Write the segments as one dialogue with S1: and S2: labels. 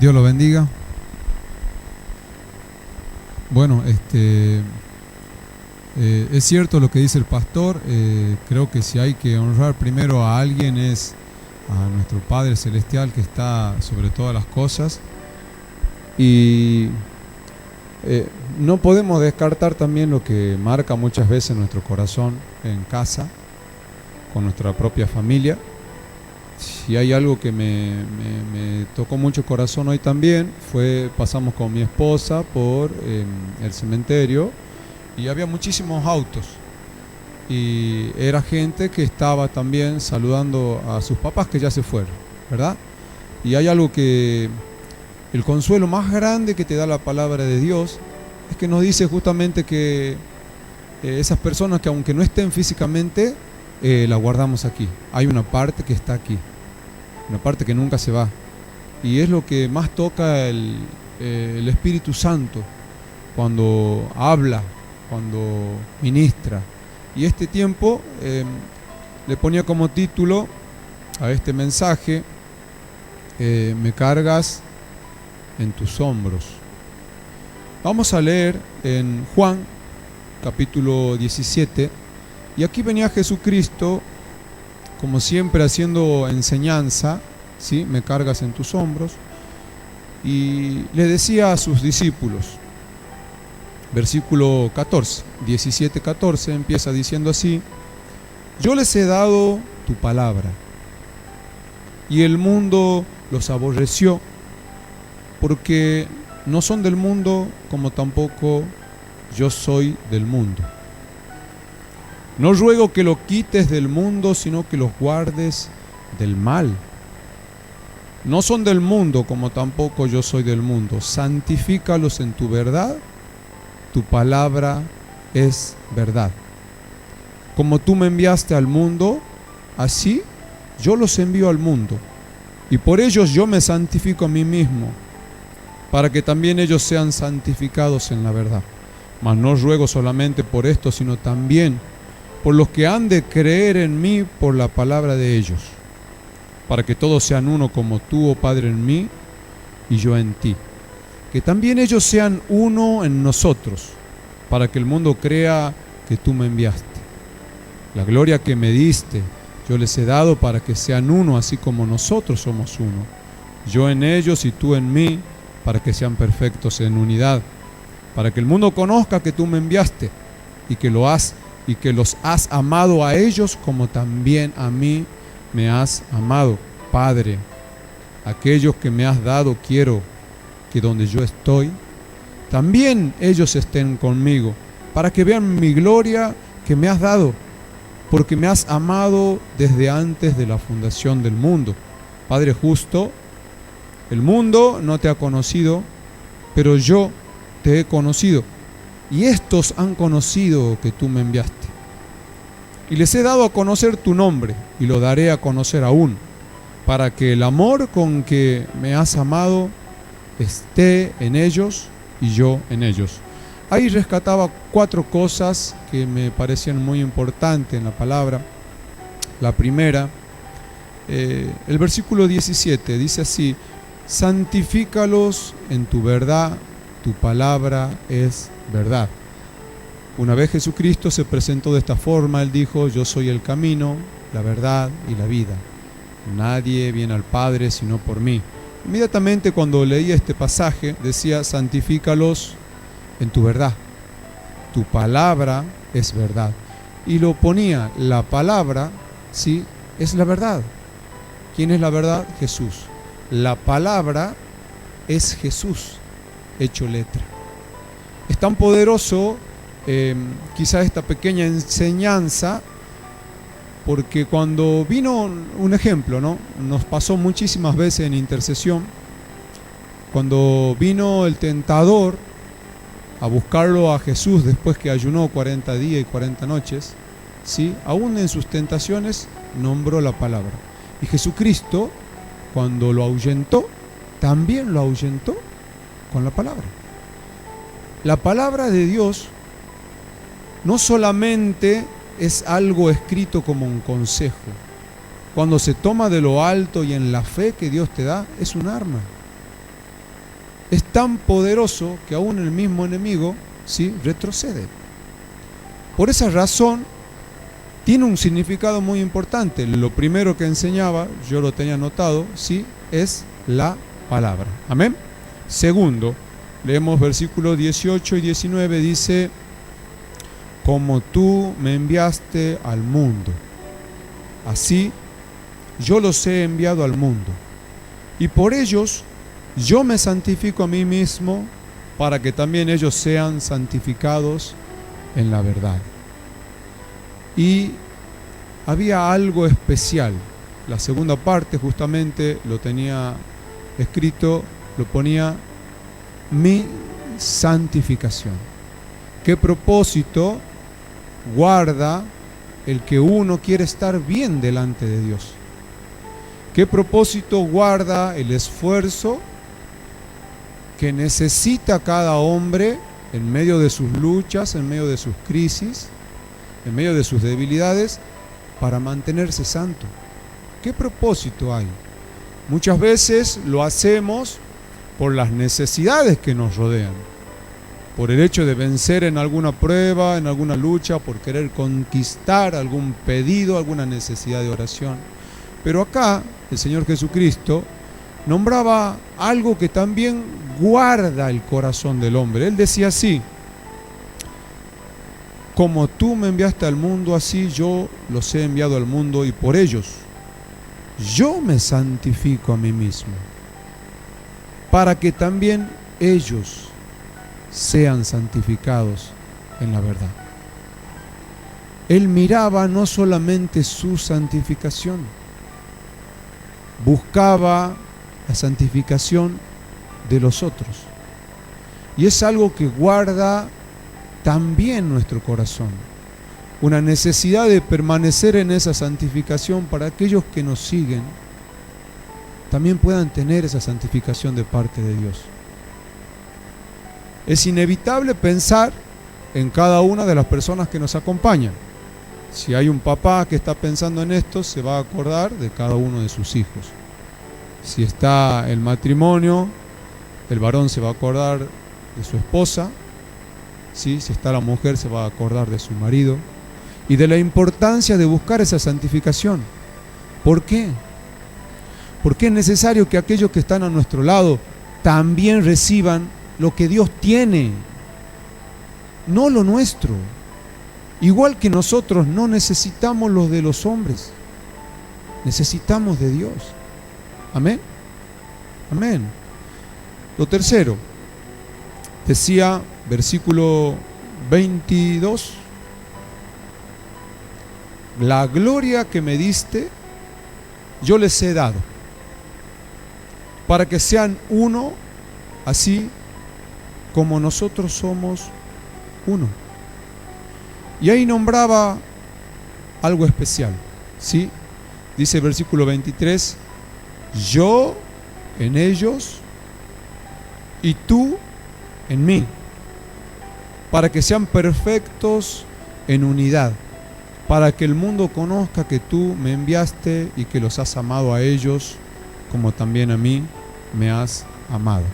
S1: Dios lo bendiga. Bueno, es cierto lo que dice el pastor. Creo que si hay que honrar primero a alguien es a nuestro Padre Celestial, que está sobre todas las cosas. Y no podemos descartar también lo que marca muchas veces nuestro corazón en casa, con nuestra propia familia. Si hay algo que me tocó mucho el corazón hoy también, pasamos con mi esposa por el cementerio y había muchísimos autos. Y era gente que estaba también saludando a sus papás que ya se fueron, ¿verdad? Y hay algo que, el consuelo más grande que te da la palabra de Dios, es que nos dice justamente que esas personas que aunque no estén físicamente, la guardamos aquí. Hay una parte que está aquí, una parte que nunca se va. Y es lo que más toca el Espíritu Santo cuando habla, cuando ministra. Y este tiempo le ponía como título a este mensaje, me cargas en tus hombros. Vamos a leer en Juan capítulo 17. Y aquí venía Jesucristo, como siempre, haciendo enseñanza, ¿sí? Me cargas en tus hombros. Y le decía a sus discípulos, versículo 14, 17-14, empieza diciendo así: yo les he dado tu palabra, y el mundo los aborreció, porque no son del mundo, como tampoco yo soy del mundo. No ruego que lo quites del mundo, sino que los guardes del mal. No son del mundo, como tampoco yo soy del mundo. Santifícalos en tu verdad. Tu palabra es verdad. Como tú me enviaste al mundo, así yo los envío al mundo. Y por ellos yo me santifico a mí mismo, para que también ellos sean santificados en la verdad. Mas no ruego solamente por esto, sino también por los que han de creer en mí por la palabra de ellos, para que todos sean uno, como tú, oh Padre, en mí y yo en ti. Que también ellos sean uno en nosotros, para que el mundo crea que tú me enviaste. La gloria que me diste, yo les he dado para que sean uno, así como nosotros somos uno. Yo en ellos y tú en mí, para que sean perfectos en unidad, para que el mundo conozca que tú me enviaste y que los has amado a ellos como también a mí me has amado. Padre, aquellos que me has dado quiero que donde yo estoy, también ellos estén conmigo, para que vean mi gloria que me has dado, porque me has amado desde antes de la fundación del mundo. Padre justo, el mundo no te ha conocido, pero yo te he conocido, y estos han conocido que tú me enviaste. Y les he dado a conocer tu nombre, y lo daré a conocer aún, para que el amor con que me has amado esté en ellos y yo en ellos. Ahí rescataba 4 cosas que me parecían muy importantes en la palabra. La primera, el versículo 17, dice así: santifícalos en tu verdad, tu palabra es verdad. Una vez Jesucristo se presentó de esta forma, Él dijo: yo soy el camino, la verdad y la vida. Nadie viene al Padre sino por mí. Inmediatamente cuando leí este pasaje decía: santifícalos en tu verdad, tu palabra es verdad. Y lo ponía, la palabra, sí, es la verdad. ¿Quién es la verdad? Jesús. La palabra es Jesús hecho letra. Es tan poderoso quizá esta pequeña enseñanza, porque cuando vino un ejemplo, ¿no? Nos pasó muchísimas veces en intercesión, cuando vino el tentador a buscarlo a Jesús después que ayunó 40 días y 40 noches, ¿sí? Aún en sus tentaciones nombró la palabra. Y Jesucristo, cuando lo ahuyentó, también lo ahuyentó con la palabra. La palabra de Dios no solamente es algo escrito como un consejo. Cuando se toma de lo alto y en la fe que Dios te da, es un arma. es tan poderoso que aún el mismo enemigo, ¿sí?, retrocede. Por esa razón, tiene un significado muy importante. Lo primero que enseñaba, yo lo tenía anotado, ¿sí?, es la palabra. Amén. Segundo, leemos versículos 18 y 19, dice: como tú me enviaste al mundo, así yo los he enviado al mundo, y por ellos yo me santifico a mí mismo, para que también ellos sean santificados en la verdad. Y había algo especial. La segunda parte justamente lo tenía escrito, lo ponía: mi santificación. ¿Qué propósito guarda el que uno quiere estar bien delante de Dios? ¿Qué propósito guarda el esfuerzo que necesita cada hombre en medio de sus luchas, en medio de sus crisis, en medio de sus debilidades, para mantenerse santo? ¿Qué propósito hay? Muchas veces lo hacemos por las necesidades que nos rodean, por el hecho de vencer en alguna prueba, en alguna lucha, por querer conquistar algún pedido, alguna necesidad de oración. Pero acá el Señor Jesucristo nombraba algo que también guarda el corazón del hombre. Él decía así: como tú me enviaste al mundo, así yo los he enviado al mundo, y por ellos yo me santifico a mí mismo, para que también ellos sean santificados en la verdad. Él miraba no solamente su santificación, buscaba la santificación de los otros. Y es algo que guarda también nuestro corazón, una necesidad de permanecer en esa santificación para aquellos que nos siguen también puedan tener esa santificación de parte de Dios. Es inevitable pensar en cada una de las personas que nos acompañan. Si hay un papá que está pensando en esto, se va a acordar de cada uno de sus hijos. Si está el matrimonio, el varón se va a acordar de su esposa. ¿Sí? Si está la mujer, se va a acordar de su marido. Y de la importancia de buscar esa santificación. ¿Por qué? Porque es necesario que aquellos que están a nuestro lado también reciban lo que Dios tiene, no lo nuestro. Igual que nosotros no necesitamos los de los hombres, necesitamos de Dios. Amén. Amén. Lo tercero, decía versículo 22: la gloria que me diste yo les he dado, para que sean uno, así como nosotros somos uno. Y ahí nombraba algo especial, ¿sí? Dice el versículo 23: yo en ellos y tú en mí, para que sean perfectos en unidad, para que el mundo conozca que tú me enviaste y que los has amado a ellos como también a mí me has amado.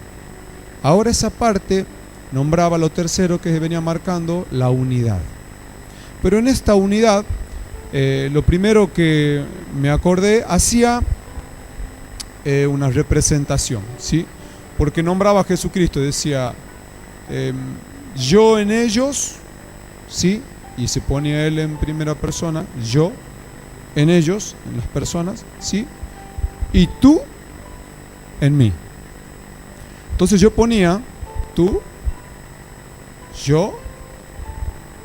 S1: Ahora esa parte nombraba lo tercero que venía marcando, la unidad. Pero en esta unidad, lo primero que me acordé, hacía una representación, ¿sí? Porque nombraba a Jesucristo, decía yo en ellos, ¿sí? Y se ponía él en primera persona, yo en ellos, en las personas, ¿sí? Y tú en mí. Entonces yo ponía tú, yo,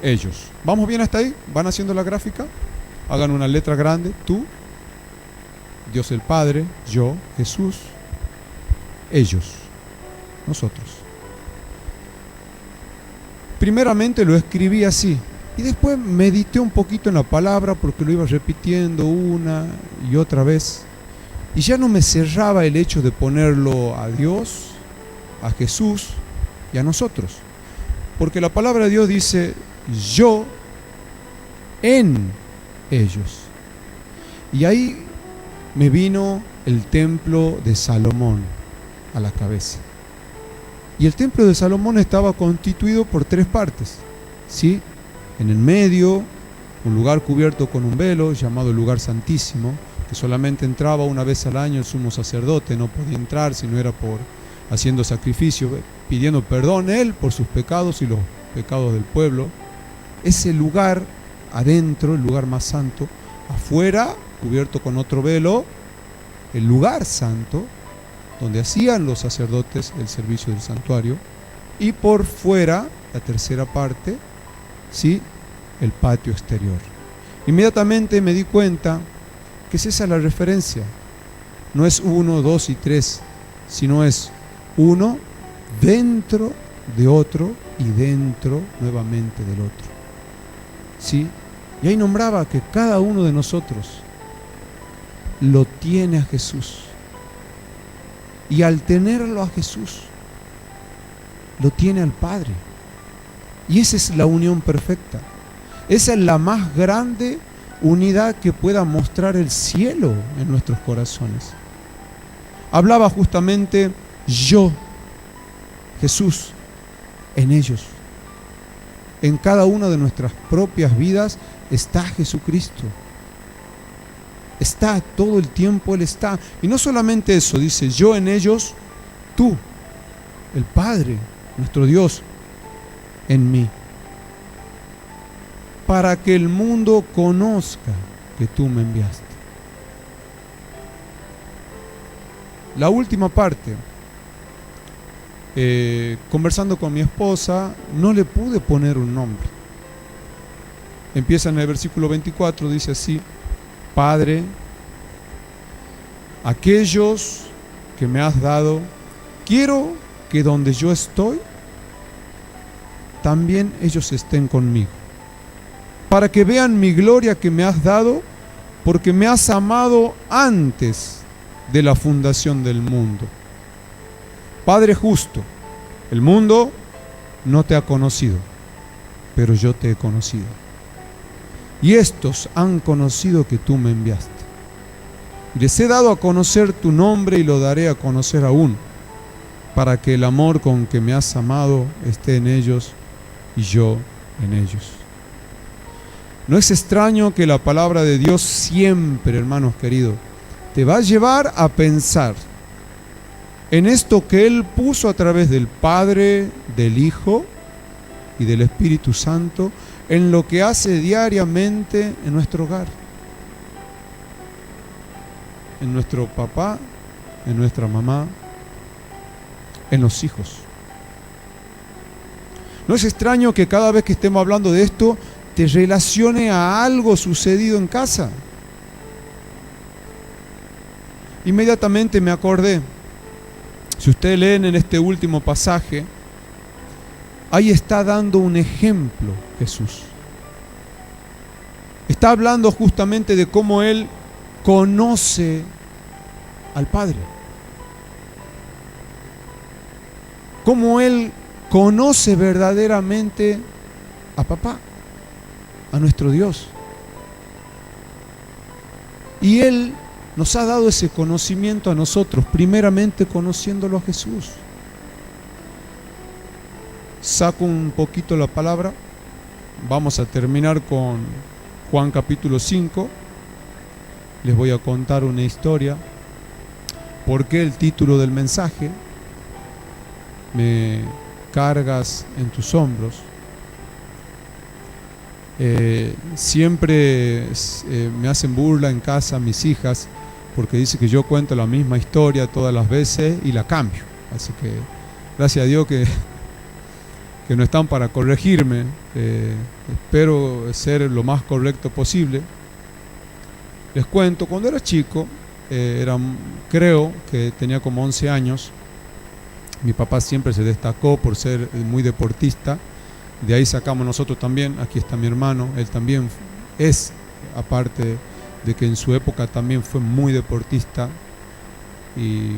S1: ellos. ¿Vamos bien hasta ahí? ¿Van haciendo la gráfica? Hagan una letra grande, tú, Dios el Padre, yo, Jesús, ellos, nosotros. Primeramente lo escribí así, y después medité un poquito en la palabra porque lo iba repitiendo una y otra vez, y ya no me cerraba el hecho de ponerlo a Dios, a Jesús y a nosotros, porque la palabra de Dios dice yo en ellos. Y ahí me vino el templo de Salomón a la cabeza. Y el templo de Salomón estaba constituido por 3 partes, ¿sí? En el medio, un lugar cubierto con un velo llamado el lugar santísimo, que solamente entraba una vez al año el sumo sacerdote, no podía entrar si no era por haciendo sacrificio, pidiendo perdón él por sus pecados y los pecados del pueblo. Ese lugar adentro, el lugar más santo, afuera, cubierto con otro velo, el lugar santo, donde hacían los sacerdotes el servicio del santuario, y por fuera, la tercera parte, ¿sí?, el patio exterior. Inmediatamente me di cuenta que es esa la referencia. No es 1, 2 y 3, sino es uno dentro de otro y dentro nuevamente del otro. ¿Sí? Y ahí nombraba que cada uno de nosotros lo tiene a Jesús. Y al tenerlo a Jesús, lo tiene al Padre. Y esa es la unión perfecta. Esa es la más grande unidad que pueda mostrar el cielo en nuestros corazones. Hablaba justamente yo, Jesús, en ellos. En cada una de nuestras propias vidas está Jesucristo. Está todo el tiempo, Él está. Y no solamente eso, dice, yo en ellos, tú, el Padre, nuestro Dios, en mí. Para que el mundo conozca que tú me enviaste. La última parte, conversando con mi esposa, no le pude poner un nombre. Empieza en el versículo 24, dice así: Padre, aquellos que me has dado, quiero que donde yo estoy, también ellos estén conmigo, para que vean mi gloria que me has dado, porque me has amado antes de la fundación del mundo. Padre justo, el mundo no te ha conocido, pero yo te he conocido. Y estos han conocido que tú me enviaste. Y les he dado a conocer tu nombre y lo daré a conocer aún, para que el amor con que me has amado esté en ellos y yo en ellos. No es extraño que la palabra de Dios siempre, hermanos queridos, te va a llevar a pensar en esto que Él puso a través del Padre, del Hijo y del Espíritu Santo, en lo que hace diariamente en nuestro hogar, en nuestro papá, en nuestra mamá, en los hijos. No es extraño que cada vez que estemos hablando de esto, te relacione a algo sucedido en casa. Inmediatamente me acordé, si ustedes leen en este último pasaje, ahí está dando un ejemplo Jesús. Está hablando justamente de cómo Él conoce al Padre. Cómo Él conoce verdaderamente a Papá, a nuestro Dios. Y Él nos ha dado ese conocimiento a nosotros, primeramente conociéndolo a Jesús. Saco un poquito la palabra. Vamos a terminar con Juan capítulo 5. Les voy a contar una historia. ¿Por qué el título del mensaje? Me cargas en tus hombros. Siempre me hacen burla en casa mis hijas, porque dice que yo cuento la misma historia todas las veces y la cambio. Así que gracias a Dios que no están para corregirme. Espero ser lo más correcto posible. Les cuento, cuando era chico, creo que tenía como 11 años, mi papá siempre se destacó por ser muy deportista. De ahí sacamos nosotros también. Aquí está mi hermano, él también es, aparte de que en su época también fue muy deportista. Y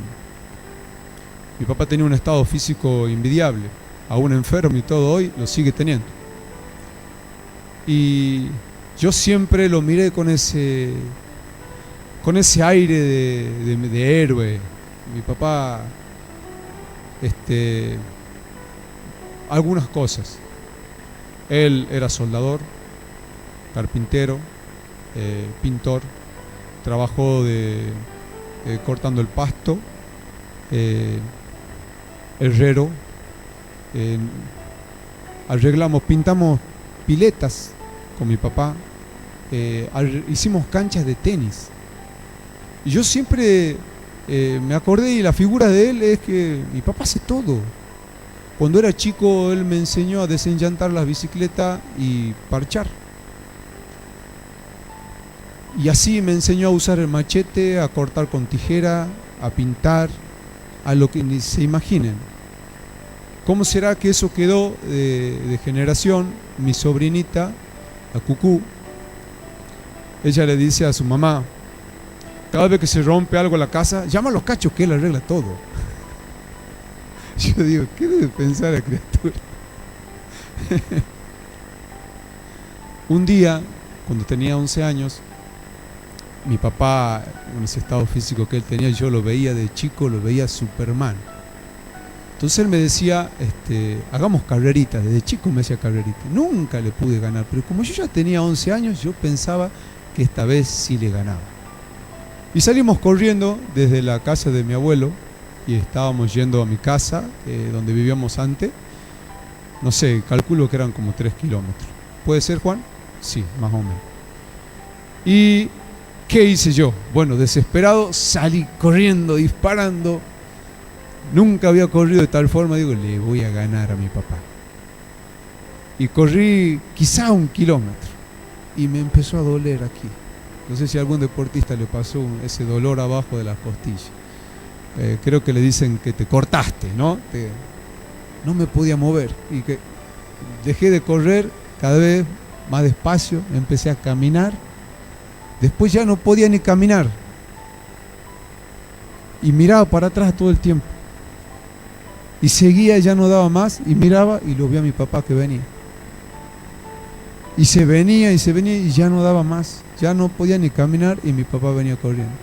S1: mi papá tenía un estado físico envidiable, aún enfermo y todo, hoy lo sigue teniendo. Y yo siempre lo miré con ese aire de héroe. Mi papá algunas cosas. Él era soldador, carpintero, pintor, trabajó cortando el pasto, herrero, pintamos piletas con mi papá, hicimos canchas de tenis. Y yo siempre me acordé, y la figura de él es que mi papá hace todo. Cuando era chico él me enseñó a desenllantar las bicicletas y parchar. Y así me enseñó a usar el machete, a cortar con tijera, a pintar, a lo que ni se imaginen. ¿Cómo será que eso quedó de generación? Mi sobrinita, la Cucú, ella le dice a su mamá, cada vez que se rompe algo en la casa, llama a los cachos que él arregla todo. Yo digo, ¿qué debe pensar la criatura? Un día, cuando tenía 11 años, mi papá, en ese estado físico que él tenía, yo lo veía de chico, lo veía Superman. Entonces él me decía, hagamos carreritas. Desde chico me hacía carreritas. Nunca le pude ganar, pero como yo ya tenía 11 años, yo pensaba que esta vez sí le ganaba. Y salimos corriendo desde la casa de mi abuelo y estábamos yendo a mi casa, donde vivíamos antes. No sé, calculo que eran como 3 kilómetros. ¿Puede ser, Juan? Sí, más o menos. ¿Y qué hice yo? Bueno, desesperado, salí corriendo, disparando. Nunca había corrido de tal forma, digo, le voy a ganar a mi papá. Y corrí quizá 1 kilómetro y me empezó a doler aquí. No sé si a algún deportista le pasó ese dolor abajo de las costillas. Creo que le dicen que te cortaste, ¿no? No me podía mover y que dejé de correr cada vez más despacio, empecé a caminar. Después ya no podía ni caminar y miraba para atrás todo el tiempo. Y seguía, ya no daba más, y miraba y lo vi a mi papá que venía. Y se venía y ya no daba más. Ya no podía ni caminar y mi papá venía corriendo.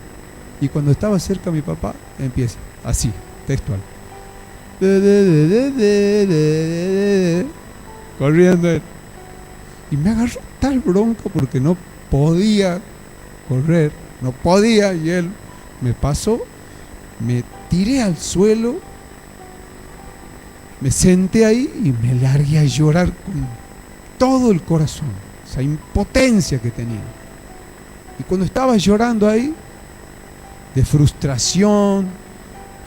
S1: Y cuando estaba cerca mi papá, empieza así, textual. Corriendo él. Y me agarró tal bronca porque no podía correr, no podía, y él me pasó, me tiré al suelo, me senté ahí y me largué a llorar con todo el corazón, esa impotencia que tenía. Y cuando estaba llorando ahí, de frustración,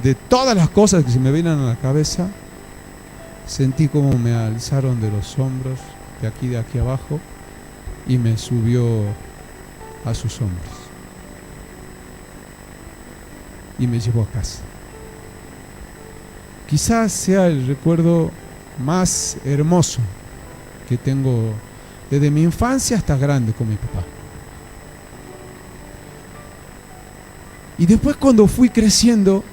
S1: de todas las cosas que se me vienen a la cabeza, sentí como me alzaron de los hombros, de aquí abajo, y me subió a sus hombros. Y me llevó a casa. Quizás sea el recuerdo más hermoso que tengo desde mi infancia hasta grande con mi papá. Y después, cuando fui creciendo,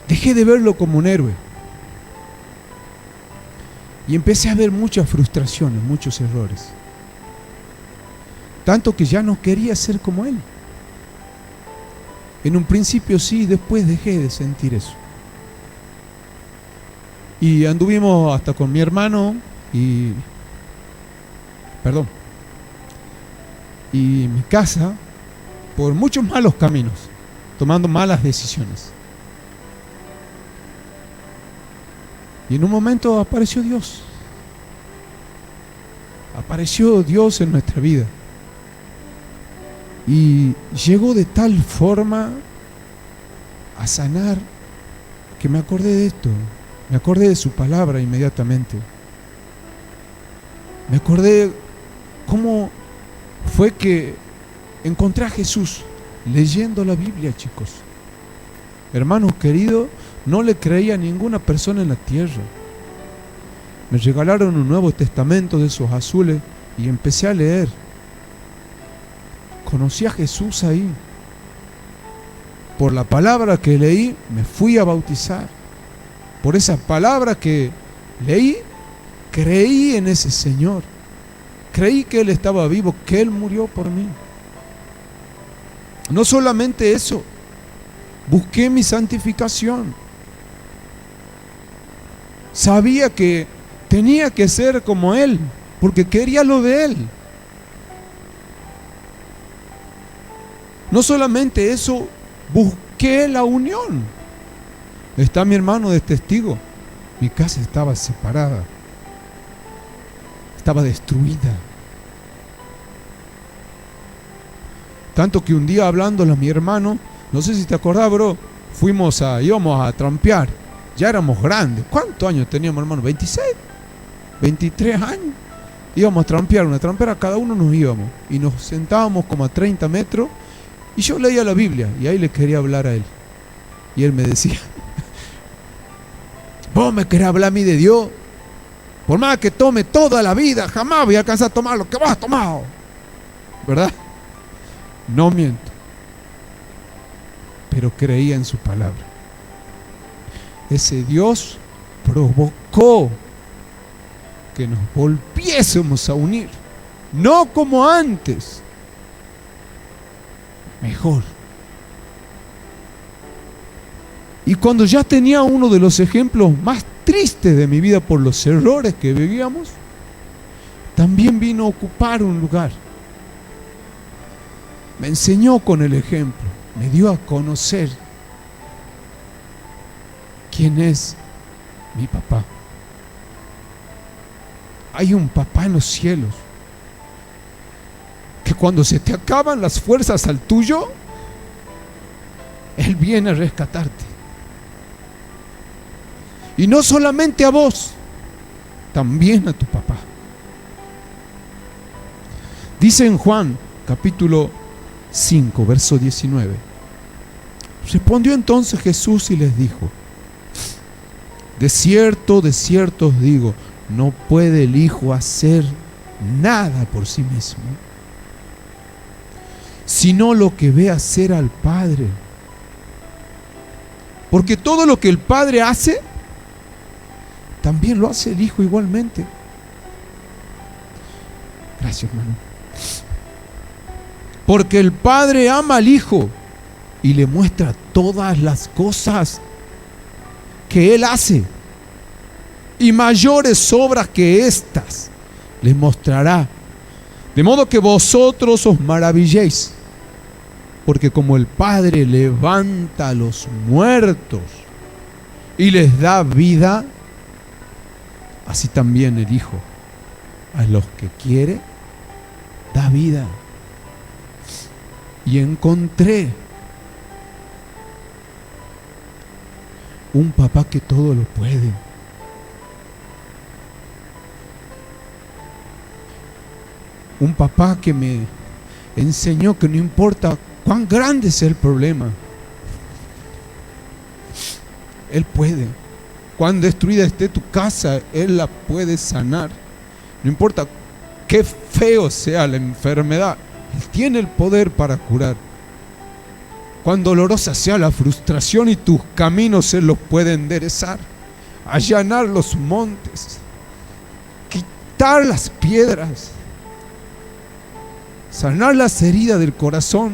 S1: dejé de verlo como un héroe. Y empecé a ver muchas frustraciones, muchos errores. Tanto que ya no quería ser como él. En un principio sí, después dejé de sentir eso. Y anduvimos hasta con mi hermano y mi casa por muchos malos caminos, tomando malas decisiones. Y en un momento apareció Dios. Apareció Dios en nuestra vida. Y llegó de tal forma a sanar que me acordé de esto. Me acordé de su palabra inmediatamente. Me acordé cómo fue que encontré a Jesús leyendo la Biblia, chicos. Hermanos queridos, no le creía a ninguna persona en la tierra. Me regalaron un Nuevo Testamento de esos azules y empecé a leer. Conocí a Jesús ahí. Por la palabra que leí, me fui a bautizar. Por esa palabra que leí, creí en ese Señor. Creí que Él estaba vivo, que Él murió por mí. No solamente eso, busqué mi santificación. sabía que tenía que ser como Él, porque quería lo de Él. No solamente eso, busqué la unión. Está mi hermano de testigo. Mi casa estaba separada, estaba destruida. Tanto que un día hablándole a mi hermano, no sé si te acordás, bro, íbamos a trampear. Ya éramos grandes. ¿Cuántos años teníamos, hermano? ¿26? ¿23 años? Íbamos a trampear, una trampera, cada uno nos íbamos. Y nos sentábamos como a 30 metros. Y yo leía la Biblia y ahí le quería hablar a él. Y él me decía: vos me querés hablar a mí de Dios. Por más que tome toda la vida, jamás voy a alcanzar a tomar lo que vos has tomado. ¿Verdad? No miento. Pero creía en su palabra. Ese Dios provocó que nos volviésemos a unir. No como antes. Mejor. Y cuando ya tenía uno de los ejemplos más tristes de mi vida por los errores que vivíamos, también vino a ocupar un lugar. Me enseñó con el ejemplo, me dio a conocer quién es mi papá. Hay un papá en los cielos que cuando se te acaban las fuerzas al tuyo, Él viene a rescatarte. Y no solamente a vos, también a tu papá. Dice en Juan capítulo 5, verso 19. Respondió entonces Jesús y les dijo: de cierto os digo, no puede el Hijo hacer nada por sí mismo, sino lo que ve hacer al Padre. Porque todo lo que el Padre hace, también lo hace el Hijo igualmente. Gracias, hermano. Porque el Padre ama al Hijo y le muestra todas las cosas que Él hace, y mayores obras que estas les mostrará, de modo que vosotros os maravilléis. Porque como el Padre levanta a los muertos y les da vida, así también el Hijo a los que quiere da vida. Y encontré un papá que todo lo puede. Un papá que me enseñó que no importa cuán grande sea el problema, Él puede. Cuán destruida esté tu casa, Él la puede sanar. No importa qué feo sea la enfermedad, Él tiene el poder para curar. Cuán dolorosa sea la frustración y tus caminos, Él los puede enderezar, allanar los montes, quitar las piedras, sanar las heridas del corazón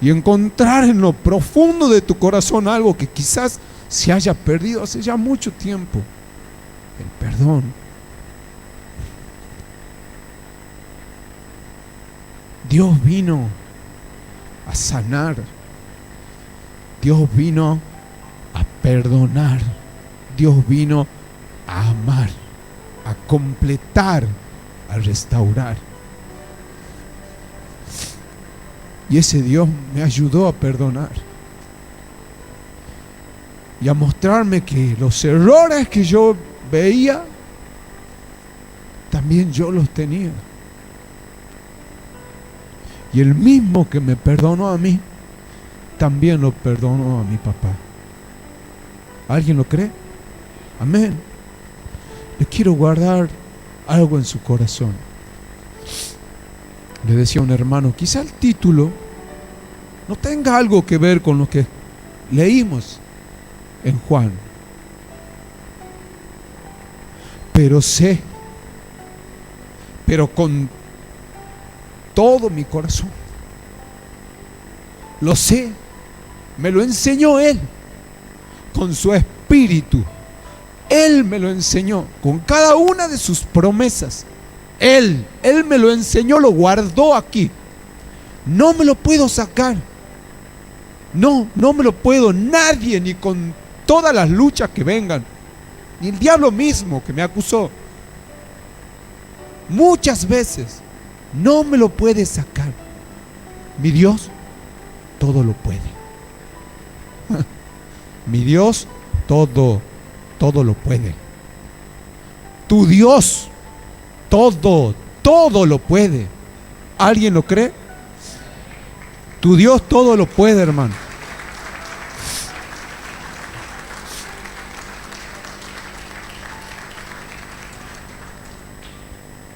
S1: y encontrar en lo profundo de tu corazón algo que quizás se haya perdido hace ya mucho tiempo: el perdón. Dios vino a sanar. Dios vino a perdonar. Dios vino a amar, a completar, a restaurar. Y ese Dios me ayudó a perdonar y a mostrarme que los errores que yo veía, también yo los tenía. Y el mismo que me perdonó a mí, también lo perdonó a mi papá. ¿Alguien lo cree? Amén. Le quiero guardar algo en su corazón. Le decía a un hermano, quizá el título no tenga algo que ver con lo que leímos en Juan, pero con todo mi corazón, lo sé, me lo enseñó Él con su espíritu. Él me lo enseñó con cada una de sus promesas. Él me lo enseñó, lo guardó aquí. No me lo puedo sacar. No me lo puedo. Nadie, ni con todas las luchas que vengan, ni el diablo mismo que me acusó muchas veces, no me lo puede sacar. Mi Dios todo lo puede. Mi Dios todo lo puede. Tu Dios todo lo puede. ¿Alguien lo cree? Tu Dios todo lo puede, hermano.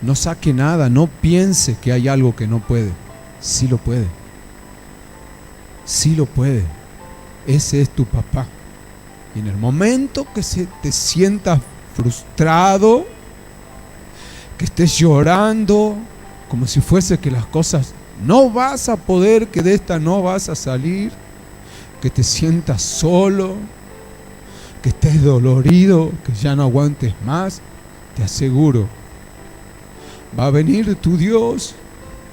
S1: No saque nada, no piense que hay algo que no puede. Sí lo puede. Sí lo puede. Ese es tu papá. Y en el momento que te sientas frustrado, que estés llorando, como si fuese que las cosas no vas a poder, que de esta no vas a salir, que te sientas solo, que estés dolorido, que ya no aguantes más, te aseguro, va a venir tu Dios,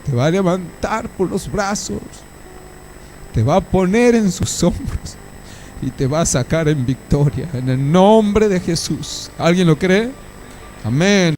S1: te va a levantar por los brazos, te va a poner en sus hombros y te va a sacar en victoria, en el nombre de Jesús. ¿Alguien lo cree? Amén.